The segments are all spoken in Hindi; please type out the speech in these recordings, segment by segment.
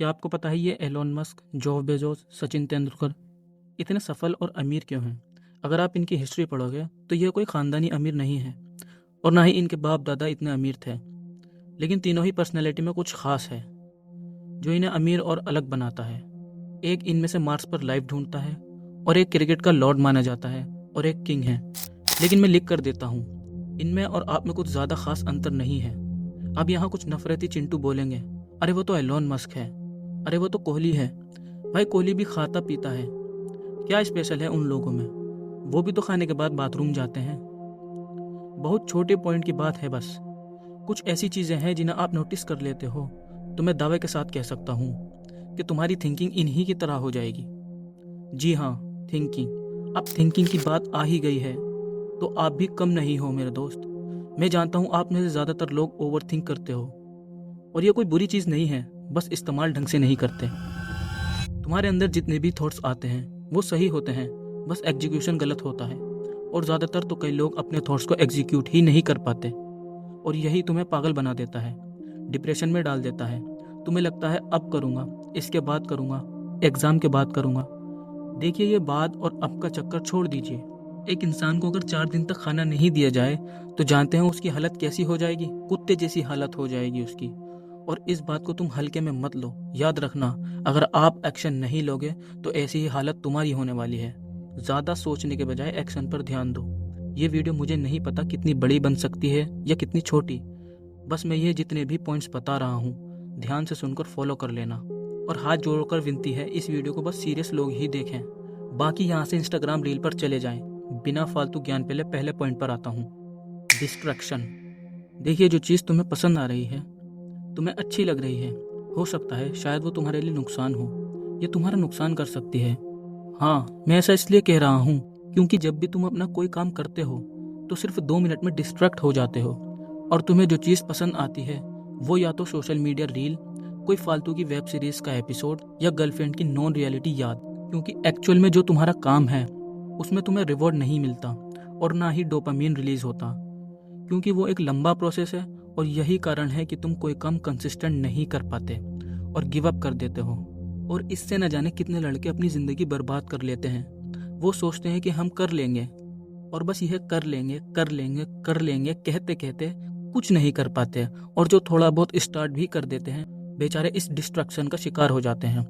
क्या आपको पता है ये Elon Musk, Jeff Bezos, Sachin Tendulkar इतने सफल और अमीर क्यों हैं? अगर आप इनकी हिस्ट्री पढ़ोगे तो ये कोई ख़ानदानी अमीर नहीं है और ना ही इनके बाप दादा इतने अमीर थे। लेकिन तीनों ही पर्सनैलिटी में कुछ खास है जो इन्हें अमीर और अलग बनाता है। एक इनमें से मार्स पर लाइफ ढूंढता है और एक क्रिकेट का लॉर्ड माना जाता है और एक किंग है। लेकिन मैं लिख कर देता हूँ, इनमें और आप में कुछ ज़्यादा खास अंतर नहीं है। अब यहाँ कुछ नफरती चिंटू बोलेंगे, अरे वो तो एलोन मस्क है, अरे वो तो कोहली है। भाई कोहली भी खाता पीता है, क्या स्पेशल है उन लोगों में? वो भी तो खाने के बाद बाथरूम जाते हैं। बहुत छोटे पॉइंट की बात है बस। कुछ ऐसी चीज़ें हैं जिन्हें आप नोटिस कर लेते हो तो मैं दावे के साथ कह सकता हूँ कि तुम्हारी थिंकिंग इन्हीं की तरह हो जाएगी। जी हाँ, थिंकिंग। अब थिंकिंग की बात आ ही गई है तो आप भी कम नहीं हो मेरे दोस्त। मैं जानता हूँ आप में से ज़्यादातर लोग ओवर थिंक करते हो और ये कोई बुरी चीज़ नहीं है, बस इस्तेमाल ढंग से नहीं करते। तुम्हारे अंदर जितने भी थॉट्स आते हैं वो सही होते हैं, बस एग्जीक्यूशन गलत होता है। और ज़्यादातर तो कई लोग अपने थॉट्स को एग्जीक्यूट ही नहीं कर पाते और यही तुम्हें पागल बना देता है, डिप्रेशन में डाल देता है। तुम्हें लगता है अब करूँगा, इसके बाद करूँगा, एग्ज़ाम के बाद करूँगा। देखिए ये बाद और अब का चक्कर छोड़ दीजिए। एक इंसान को अगर 4 दिन तक खाना नहीं दिया जाए तो जानते हैं उसकी हालत कैसी हो जाएगी? कुत्ते जैसी हालत हो जाएगी उसकी। और इस बात को तुम हल्के में मत लो, याद रखना अगर आप एक्शन नहीं लोगे तो ऐसी ही हालत तुम्हारी होने वाली है। ज़्यादा सोचने के बजाय एक्शन पर ध्यान दो। ये वीडियो मुझे नहीं पता कितनी बड़ी बन सकती है या कितनी छोटी, बस मैं ये जितने भी पॉइंट्स बता रहा हूँ ध्यान से सुनकर फॉलो कर लेना। और हाथ जोड़कर विनती है, इस वीडियो को बस सीरियस लोग ही देखें, बाकी यहाँ से इंस्टाग्राम रील पर चले जाएं। बिना फालतू ज्ञान पहले पॉइंट पर आता हूँ, डिस्ट्रैक्शन। देखिए जो चीज़ तुम्हें पसंद आ रही है, तुम्हें अच्छी लग रही है, हो सकता है शायद वो तुम्हारे लिए नुकसान हो, ये तुम्हारा नुकसान कर सकती है। हाँ, मैं ऐसा इसलिए कह रहा हूँ क्योंकि जब भी तुम अपना कोई काम करते हो तो सिर्फ 2 मिनट में डिस्ट्रैक्ट हो जाते हो और तुम्हें जो चीज़ पसंद आती है वो या तो सोशल मीडिया रील, कोई फालतू की वेब सीरीज का एपिसोड या गर्लफ्रेंड की नॉन रियलिटी याद। क्योंकि एक्चुअल में जो तुम्हारा काम है उसमें तुम्हें रिवॉर्ड नहीं मिलता और ना ही डोपामीन रिलीज होता, क्योंकि वो एक लंबा प्रोसेस है। और यही कारण है कि तुम कोई काम कंसिस्टेंट नहीं कर पाते और गिव अप कर देते हो। और इससे न जाने कितने लड़के अपनी ज़िंदगी बर्बाद कर लेते हैं। वो सोचते हैं कि हम कर लेंगे और बस यह कर लेंगे कर लेंगे कर लेंगे कहते कहते कुछ नहीं कर पाते, और जो थोड़ा बहुत स्टार्ट भी कर देते हैं बेचारे इस डिस्ट्रैक्शन का शिकार हो जाते हैं।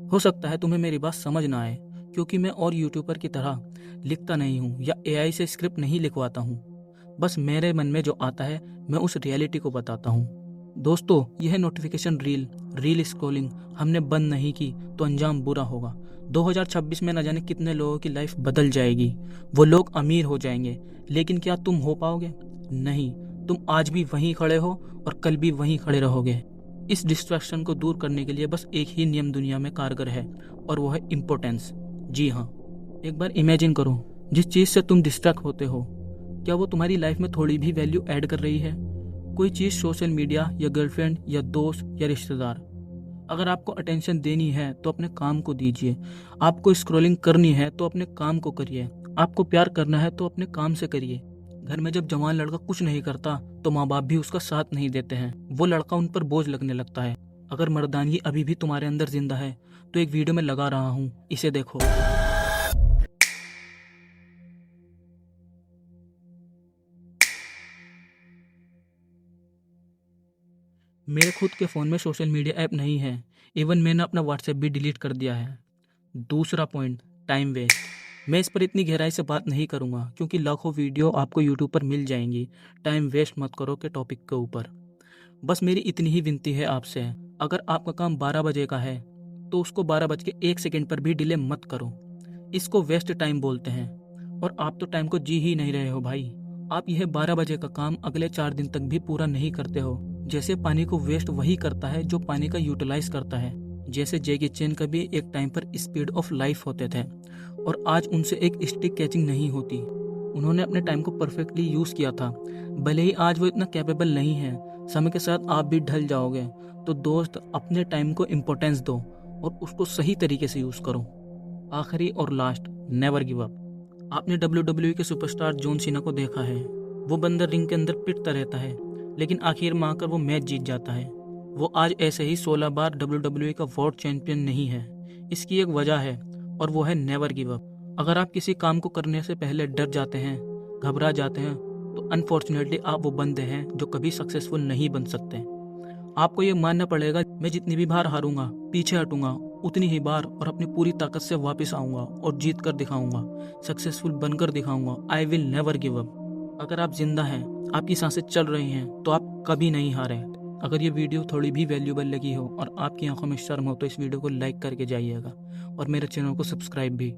हो सकता है तुम्हें मेरी बात समझ ना आए क्योंकि मैं और यूट्यूबर की तरह लिखता नहीं हूँ या एआई से स्क्रिप्ट नहीं लिखवाता हूँ। बस मेरे मन में जो आता है मैं उस रियलिटी को बताता हूँ। दोस्तों, यह नोटिफिकेशन रील स्क्रॉलिंग हमने बंद नहीं की तो अंजाम बुरा होगा। 2026 में न जाने कितने लोगों की लाइफ बदल जाएगी, वो लोग अमीर हो जाएंगे, लेकिन क्या तुम हो पाओगे? नहीं, तुम आज भी वहीं खड़े हो और कल भी वहीं खड़े रहोगे। इस डिस्ट्रैक्शन को दूर करने के लिए बस एक ही नियम दुनिया में कारगर है और वो है इम्पोर्टेंस। जी हाँ, एक बार इमेजिन करो, जिस चीज़ से तुम डिस्ट्रैक्ट होते हो क्या वो तुम्हारी लाइफ में थोड़ी भी वैल्यू ऐड कर रही है? कोई चीज़, सोशल मीडिया या गर्लफ्रेंड या दोस्त या रिश्तेदार। अगर आपको अटेंशन देनी है तो अपने काम को दीजिए। आपको स्क्रॉलिंग करनी है तो अपने काम को करिए। आपको प्यार करना है तो अपने काम से करिए। घर में जब जवान लड़का कुछ नहीं करता तो माँ बाप भी उसका साथ नहीं देते हैं, वो लड़का उन पर बोझ लगने लगता है। अगर मर्दानगी अभी भी तुम्हारे अंदर जिंदा है तो एक वीडियो में लगा रहा हूँ, इसे देखो। मेरे खुद के फ़ोन में सोशल मीडिया ऐप नहीं है, इवन मैंने अपना व्हाट्सएप भी डिलीट कर दिया है। दूसरा पॉइंट, टाइम वेस्ट। मैं इस पर इतनी गहराई से बात नहीं करूँगा क्योंकि लाखों वीडियो आपको यूट्यूब पर मिल जाएंगी। टाइम वेस्ट मत करो के टॉपिक के ऊपर। बस मेरी इतनी ही विनती है आपसे, अगर आपका काम 12 बजे का है तो उसको 12:01 पर भी डिले मत करो। इसको वेस्ट टाइम बोलते हैं और आप तो टाइम को जी ही नहीं रहे हो भाई। आप यह 12 बजे का काम अगले 4 दिन तक भी पूरा नहीं करते हो। जैसे पानी को वेस्ट वही करता है जो पानी का यूटिलाइज करता है। जैसे जैकी चैन का भी एक टाइम पर स्पीड ऑफ लाइफ होते थे और आज उनसे एक स्टिक कैचिंग नहीं होती। उन्होंने अपने टाइम को परफेक्टली यूज़ किया था, भले ही आज वो इतना कैपेबल नहीं है। समय के साथ आप भी ढल जाओगे। तो दोस्त, अपने टाइम को इम्पोर्टेंस दो और उसको सही तरीके से यूज़ करो। आखिरी और लास्ट, नेवर गिव अप। आपने WWE के सुपरस्टार जॉन सीना को देखा है, वो बंदर रिंग के अंदर पिटता रहता है लेकिन आखिर में आकर वो मैच जीत जाता है। वो आज ऐसे ही 16 बार WWE का वर्ल्ड चैंपियन नहीं है। इसकी एक वजह है और वो है नेवर गिव अप। अगर आप किसी काम को करने से पहले डर जाते हैं, घबरा जाते हैं, तो अनफॉर्चुनेटली आप वो बंदे हैं जो कभी सक्सेसफुल नहीं बन सकते। आपको ये मानना पड़ेगा, मैं जितनी भी बार हारूंगा, पीछे हटूंगा, उतनी ही बार और अपनी पूरी ताकत से वापस आऊंगा और जीत कर दिखाऊंगा, सक्सेसफुल बनकर दिखाऊंगा। I will never give up. अगर आप जिंदा हैं, आपकी सांसें चल रही हैं, तो आप कभी नहीं हारे। अगर ये वीडियो थोड़ी भी वैल्यूबल लगी हो और आपकी आंखों में शर्म हो तो इस वीडियो को लाइक करके जाइएगा और मेरे चैनल को सब्सक्राइब भी।